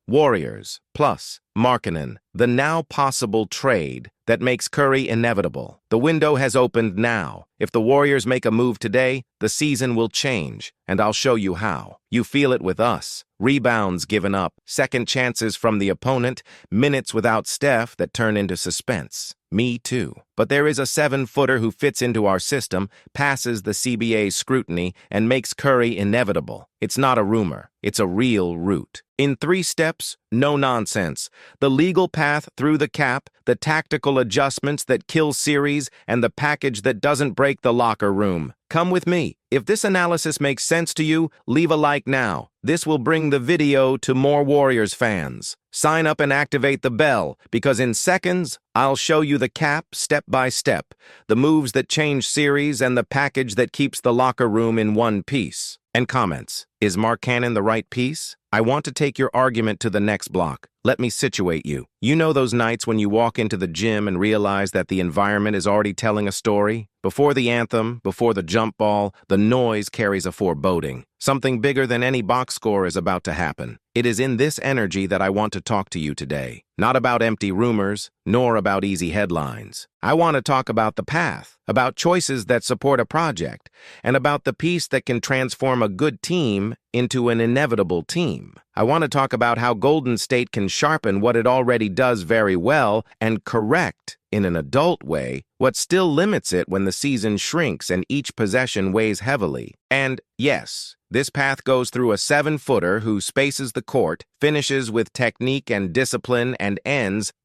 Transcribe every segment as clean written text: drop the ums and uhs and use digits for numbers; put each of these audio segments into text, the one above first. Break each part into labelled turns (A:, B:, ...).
A: Warriors plus Markkanen, the now possible trade that makes Curry inevitable. The window has opened now. If the Warriors make a move today, the season will change, and I'll show you how. You feel it with us. Rebounds given up, second chances from the opponent, minutes without Steph that turn into suspense. Me too. But there is a 7-footer who fits into our system, passes the CBA's scrutiny, and makes Curry inevitable. It's not a rumor. It's a real route. In 3 steps, no nonsense. The legal path through the cap, the tactical adjustments that kill series, and the package that doesn't break the locker room. Come with me. If this analysis makes sense to you, leave a like now. This will bring the video to more Warriors fans. Sign up and activate the bell, because in seconds, I'll show you the cap step by step, the moves that change series, and the package that keeps the locker room in one piece. And comments. Is Markkanen the right piece? I want to take your argument to the next block. Let me situate you. You know those nights when you walk into the gym and realize that the environment is already telling a story? Before the anthem, before the jump ball, the noise carries a foreboding. Something bigger than any box score is about to happen. It is in this energy that I want to talk to you today. Not about empty rumors, nor about easy headlines. I want to talk about the path, about choices that support a project, and about the piece that can transform a good team into an inevitable team. I want to talk about how Golden State can sharpen what it already does very well and correct, in an adult way, what still limits it when the season shrinks and each possession weighs heavily. And, yes, this path goes through a 7-footer who spaces the court, finishes with technique and discipline, and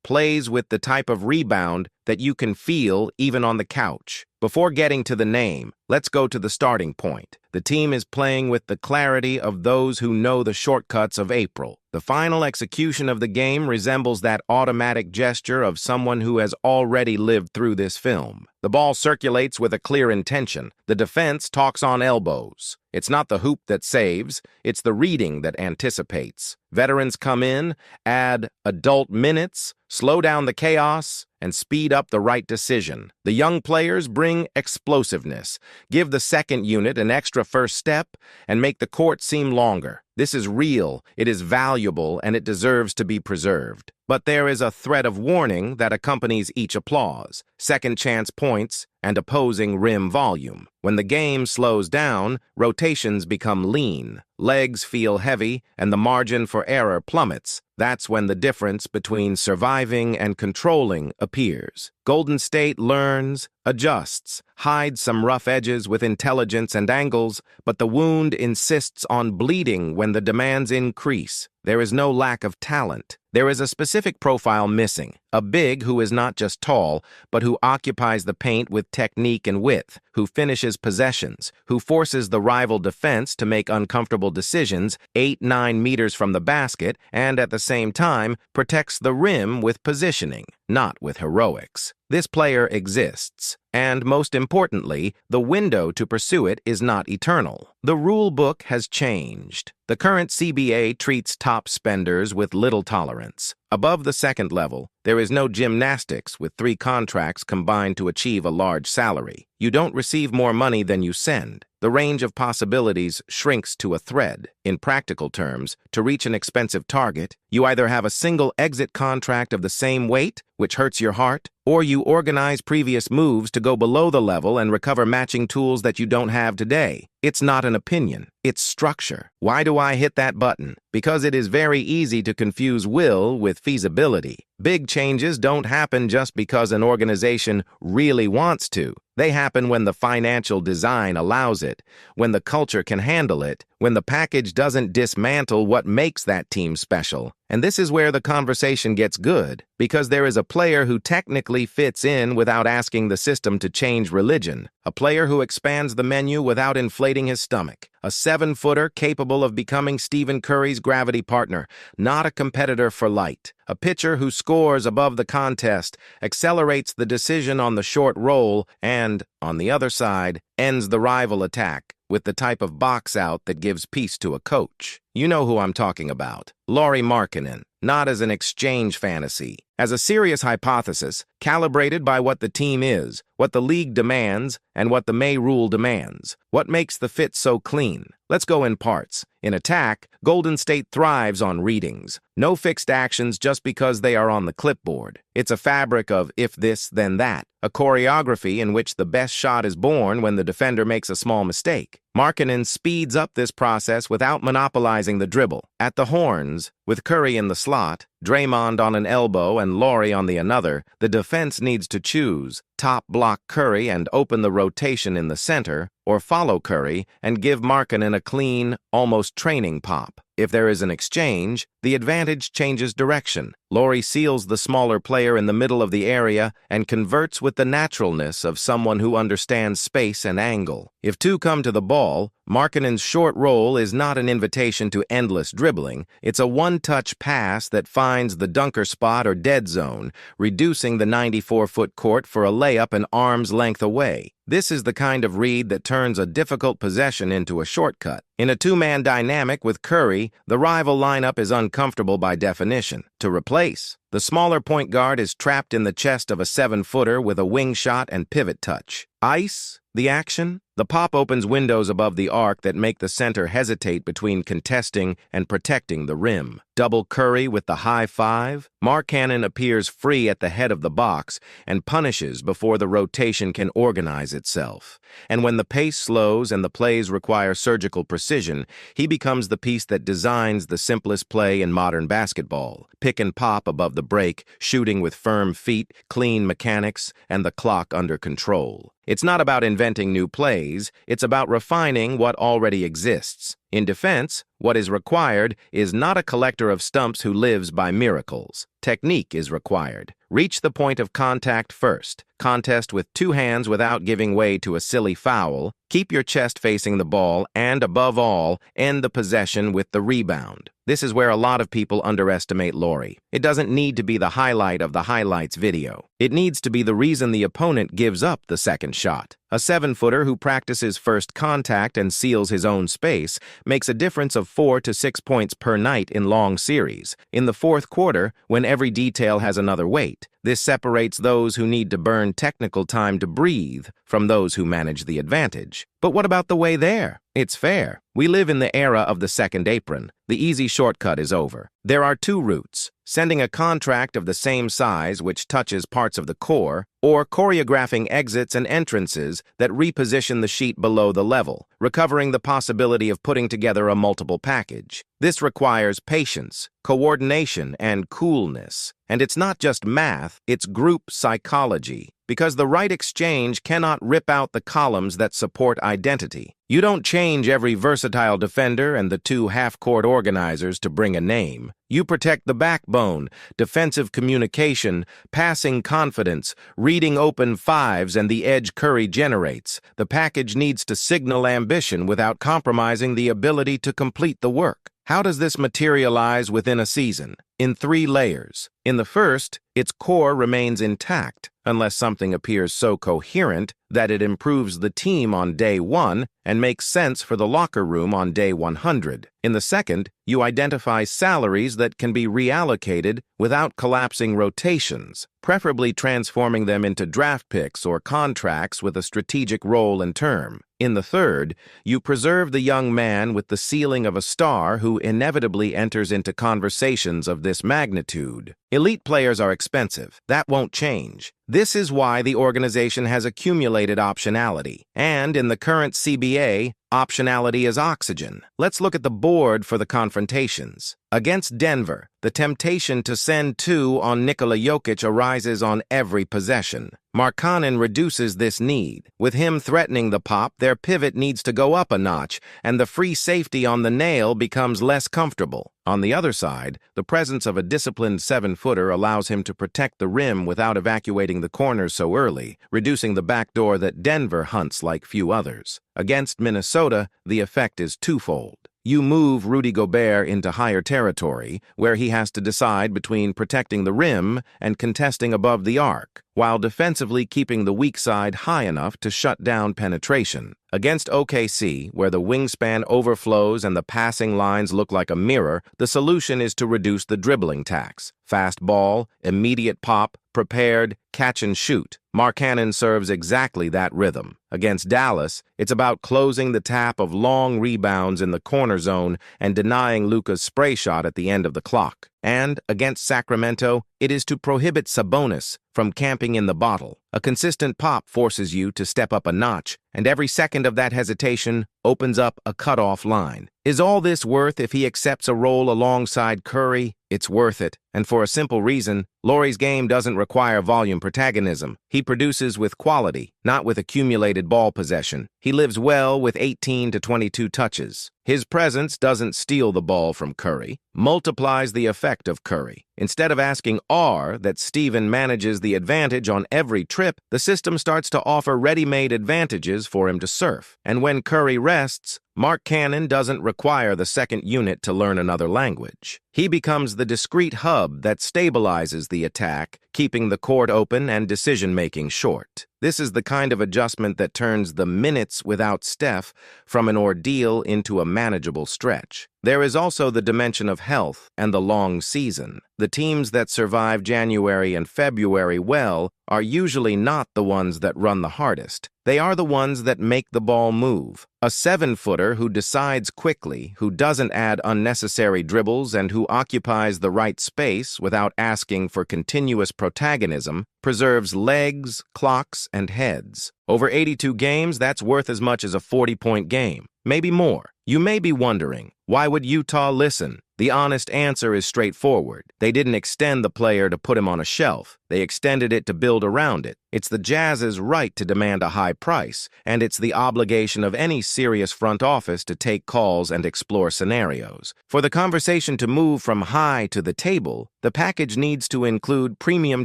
A: plays with the type of rebound that you can feel even on the couch. Before getting to the name, let's go to the starting point. The team is playing with the clarity of those who know the shortcuts of April. The final execution of the game resembles that automatic gesture of someone who has already lived through this film. The ball circulates with a clear intention. The defense talks on elbows. It's not the hoop that saves, it's the reading that anticipates. Veterans come in, add adult minutes, slow down the chaos, and speed up the right decision. The young players bring explosiveness, give the second unit an extra first step, and make the court seem longer. This is real, it is valuable, and it deserves to be preserved. But there is a thread of warning that accompanies each applause: second chance points and opposing rim volume. When the game slows down, rotations become lean, legs feel heavy, and the margin for error plummets. That's when the difference between surviving and controlling appears. Golden State learns, adjusts, hides some rough edges with intelligence and angles, but the wound insists on bleeding when the demands increase. There is no lack of talent. There is a specific profile missing, a big who is not just tall, but who occupies the paint with technique and width, who finishes possessions, who forces the rival defense to make uncomfortable decisions 8-9 meters from the basket, and at the same time protects the rim with positioning, not with heroics. This player exists, and most importantly, the window to pursue it is not eternal. The rule book has changed. The current CBA treats top spenders with little tolerance. Above the second level, there is no gymnastics with 3 contracts combined to achieve a large salary. You don't receive more money than you send. The range of possibilities shrinks to a thread. In practical terms, to reach an expensive target, you either have a single exit contract of the same weight, which hurts your heart, or you organize previous moves to go below the level and recover matching tools that you don't have today. It's not an opinion, it's structure. Why do I hit that button? Because it is very easy to confuse will with feasibility. Big changes don't happen just because an organization really wants to. They happen when the financial design allows it, when the culture can handle it, when the package doesn't dismantle what makes that team special. And this is where the conversation gets good, because there is a player who technically fits in without asking the system to change religion, a player who expands the menu without inflating his stomach, a 7-footer capable of becoming Stephen Curry's gravity partner, not a competitor for light, a pitcher who scores above the contest, accelerates the decision on the short roll, and, on the other side, ends the rival attack with the type of box out that gives peace to a coach. You know who I'm talking about. Lauri Markkanen, not as an exchange fantasy, as a serious hypothesis calibrated by what the team is, what the league demands, and what the May rule demands. What makes the fit so clean? Let's go in parts. In attack, Golden State thrives on readings. No fixed actions just because they are on the clipboard. It's a fabric of if this, then that. A choreography in which the best shot is born when the defender makes a small mistake. Markkanen speeds up this process without monopolizing the dribble. At the horns, with Curry in the slot, Draymond on an elbow and Lauri on the another, the defense needs to choose: top block Curry and open the rotation in the center, or follow Curry and give Markkanen a clean, almost training pop. If there is an exchange, the advantage changes direction. Lauri seals the smaller player in the middle of the area and converts with the naturalness of someone who understands space and angle. If two come to the ball, Markkanen's short roll is not an invitation to endless dribbling. It's a one-touch pass that finds the dunker spot or dead zone, reducing the 94-foot court for a layup an arm's length away. This is the kind of read that turns a difficult possession into a shortcut. In a two-man dynamic with Curry, the rival lineup is uncomfortable by definition. To replace, the smaller point guard is trapped in the chest of a 7-footer with a wing shot and pivot touch. Ice the action? The pop opens windows above the arc that make the center hesitate between contesting and protecting the rim. Double Curry with the high five? Markkanen appears free at the head of the box and punishes before the rotation can organize itself. And when the pace slows and the plays require surgical precision, he becomes the piece that designs the simplest play in modern basketball. Pick and pop above the break, shooting with firm feet, clean mechanics, and the clock under control. It's not about inventing new plays, it's about refining what already exists. In defense, what is required is not a collector of stumps who lives by miracles. Technique is required. Reach the point of contact first. Contest with two hands without giving way to a silly foul. Keep your chest facing the ball and, above all, end the possession with the rebound. This is where a lot of people underestimate Lauri. It doesn't need to be the highlight of the highlights video. It needs to be the reason the opponent gives up the second shot. A 7-footer who practices first contact and seals his own space makes a difference of 4 to 6 points per night in long series. In the fourth quarter, when every detail has another weight, this separates those who need to burn technical time to breathe from those who manage the advantage. But what about the way there? It's fair. We live in the era of the second apron. The easy shortcut is over. There are two routes: sending a contract of the same size which touches parts of the core, or choreographing exits and entrances that reposition the sheet below the level, recovering the possibility of putting together a multiple package. This requires patience, coordination, and coolness. And it's not just math, it's group psychology. Because the right exchange cannot rip out the columns that support identity. You don't change every versatile defender and the two half-court organizers to bring a name. You protect the backbone, defensive communication, passing confidence, reading open fives, and the edge Curry generates. The package needs to signal ambition without compromising the ability to complete the work. How does this materialize within a season? In 3 layers. In the first, its core remains intact, unless something appears so coherent that it improves the team on day 1 and makes sense for the locker room on day 100. In the second, you identify salaries that can be reallocated without collapsing rotations, preferably transforming them into draft picks or contracts with a strategic role and term. In the third, you preserve the young man with the ceiling of a star who inevitably enters into conversations of this magnitude. Elite players are expensive. That won't change. This is why the organization has accumulated optionality. And in the current CBA, optionality is oxygen. Let's look at the board for the confrontations. Against Denver, the temptation to send 2 on Nikola Jokic arises on every possession. Markkanen reduces this need. With him threatening the pop, their pivot needs to go up a notch, and the free safety on the nail becomes less comfortable. On the other side, the presence of a disciplined 7-footer allows him to protect the rim without evacuating the corners so early, reducing the backdoor that Denver hunts like few others. Against Minnesota, the effect is twofold. You move Rudy Gobert into higher territory, where he has to decide between protecting the rim and contesting above the arc. while defensively keeping the weak side high enough to shut down penetration. Against OKC, where the wingspan overflows and the passing lines look like a mirror, the solution is to reduce the dribbling tax. Fast ball, immediate pop, prepared, catch and shoot. Markkanen serves exactly that rhythm. Against Dallas, it's about closing the tap of long rebounds in the corner zone and denying Luka's spray shot at the end of the clock. And, against Sacramento, it is to prohibit Sabonis from camping in the bottle. A consistent pop forces you to step up a notch, and every second of that hesitation opens up a cutoff line. Is all this worth if he accepts a role alongside Curry? It's worth it, and for a simple reason. Lauri's game doesn't require volume protagonism. He produces with quality, not with accumulated ball possession. He lives well with 18 to 22 touches. His presence doesn't steal the ball from Curry, multiplies the effect of Curry. Instead of asking R that Steven manages the advantage on every trip, the system starts to offer ready-made advantages for him to surf. And when Curry rests, Markkanen doesn't require the second unit to learn another language. He becomes the discrete hub that stabilizes the attack, keeping the court open and decision-making short. This is the kind of adjustment that turns the minutes without Steph from an ordeal into a manageable stretch. There is also the dimension of health and the long season. The teams that survive January and February well are usually not the ones that run the hardest. They are the ones that make the ball move. A 7-footer who decides quickly, who doesn't add unnecessary dribbles, and who occupies the right space without asking for continuous protagonism, preserves legs, clocks, and heads. Over 82 games, that's worth as much as a 40-point game. Maybe more. You may be wondering, why would Utah listen? The honest answer is straightforward. They didn't extend the player to put him on a shelf. They extended it to build around it. It's the Jazz's right to demand a high price, and it's the obligation of any serious front office to take calls and explore scenarios. For the conversation to move from high to the table, the package needs to include premium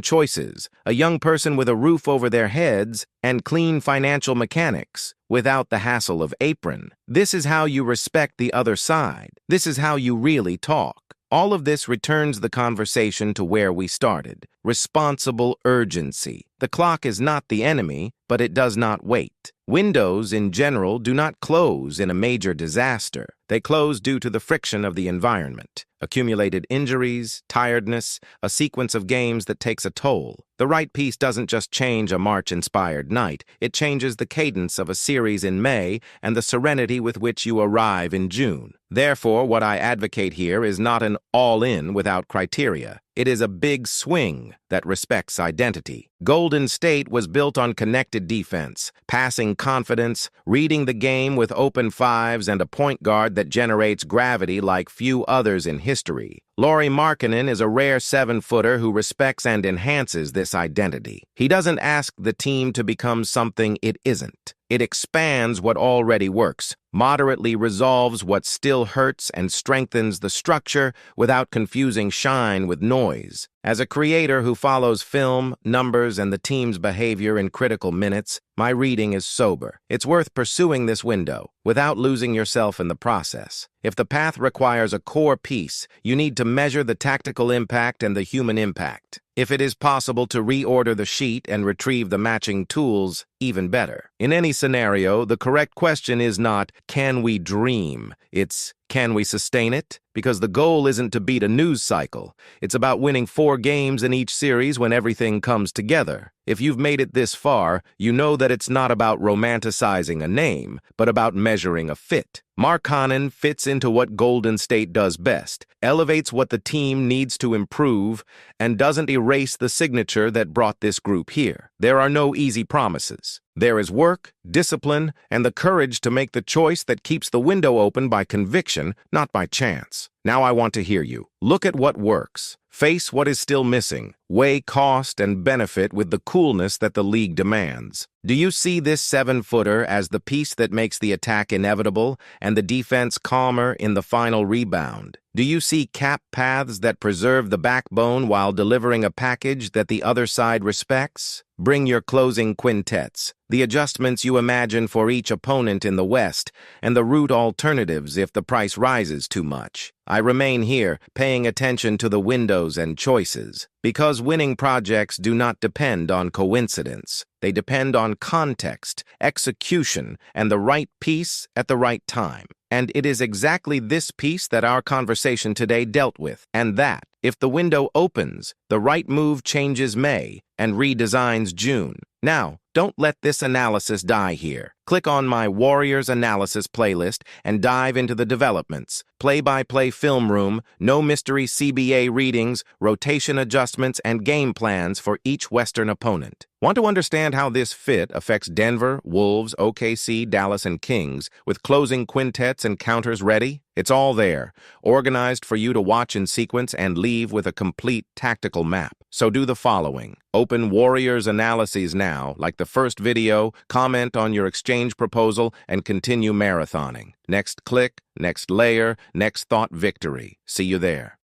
A: choices, a young person with a roof over their heads, and clean financial mechanics, without the hassle of apron. This is how you respect the other side. This is how you really talk. All of this returns the conversation to where we started. Responsible urgency. The clock is not the enemy, but it does not wait. Windows, in general, do not close in a major disaster. They close due to the friction of the environment. Accumulated injuries, tiredness, a sequence of games that takes a toll. The right piece doesn't just change a March-inspired night. It changes the cadence of a series in May and the serenity with which you arrive in June. Therefore, what I advocate here is not an all-in without criteria. It is a big swing that respects identity. Golden State was built on connected defense, passing confidence, reading the game with open fives, and a point guard that generates gravity like few others in history. Lauri Markkanen is a rare 7-footer who respects and enhances this identity. He doesn't ask the team to become something it isn't. It expands what already works, moderately resolves what still hurts, and strengthens the structure without confusing shine with noise. As a creator who follows film, numbers, and the team's behavior in critical minutes, my reading is sober. It's worth pursuing this window without losing yourself in the process. If the path requires a core piece, you need to measure the tactical impact and the human impact. If it is possible to reorder the sheet and retrieve the matching tools, even better. In any scenario, the correct question is not, can we dream? It's, can we sustain it? Because the goal isn't to beat a news cycle. It's about winning 4 games in each series when everything comes together. If you've made it this far, you know that it's not about romanticizing a name, but about measuring a fit. Markkanen fits into what Golden State does best, elevates what the team needs to improve, and doesn't erase the signature that brought this group here. There are no easy promises. There is work, discipline, and the courage to make the choice that keeps the window open by conviction, not by chance. Now I want to hear you. Look at what works. Face what is still missing. Weigh cost and benefit with the coolness that the league demands. Do you see this 7-footer as the piece that makes the attack inevitable and the defense calmer in the final rebound? Do you see cap paths that preserve the backbone while delivering a package that the other side respects? Bring your closing quintets, the adjustments you imagine for each opponent in the West, and the route alternatives if the price rises too much. I remain here, paying attention to the windows scenarios and choices. Because winning projects do not depend on coincidence. They depend on context, execution, and the right piece at the right time. And it is exactly this piece that our conversation today dealt with. And that, if the window opens, the right move changes May and redesigns June. Now, don't let this analysis die here. Click on my Warriors Analysis playlist and dive into the developments. Play-by-play film room, no mystery CBA readings, rotation adjustments, and game plans for each Western opponent. Want to understand how this fit affects Denver, Wolves, OKC, Dallas, and Kings with closing quintets and counters ready? It's all there, organized for you to watch in sequence and leave with a complete tactical map. So do the following. Open Warriors Analyses now, like the first video, comment on your exchange proposal, and continue marathoning. Next click, next layer, next thought victory. See you there.